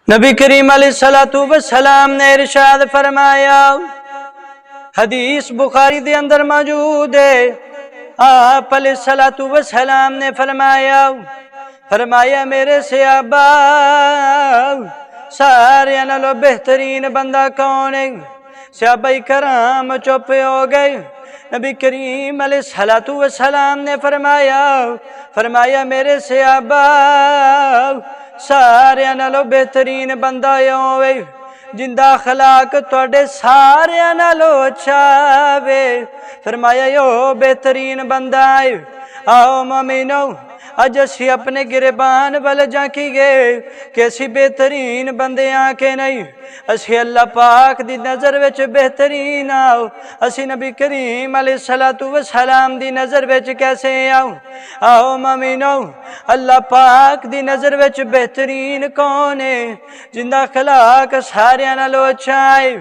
नबी करीम अलैहिस्सलातु वस्सलाम ने इरशाद फरमाया, हदीस बुखारी दे अंदर मौजूद है। आप अलैहिस्सलातु वस्सलाम ने फरमाया मेरे सहाबा सारे नालों बेहतरीन बंदा कौन है? सहाबाए कराम चुप हो गए। नबी करीम अलैहिस्सलातु वस्सलाम ने फरमाया मेरे सहाबा सारे नालों बेहतरीन बंदा होवे जिंदा अखलाक तुहाडे सारे नालों अच्छा वे। फरमाया यो बेहतरीन बंदा है। आओ मोमिनो अज असी अपने गिरबान वल झांकीए कि असी बेहतरीन बंदे आ के नहीं, असी अल्लाह पाक दी नज़र विच बेहतरीन आओ। असी नबी करीम अलैहिस्सलातु वस्सलाम दी नज़र विच कैसे आओ मोमिनो अल्लाह पाक दी नज़र विच बेहतरीन कौन है? जिंदा अखलाक सारियां नालों अच्छा है।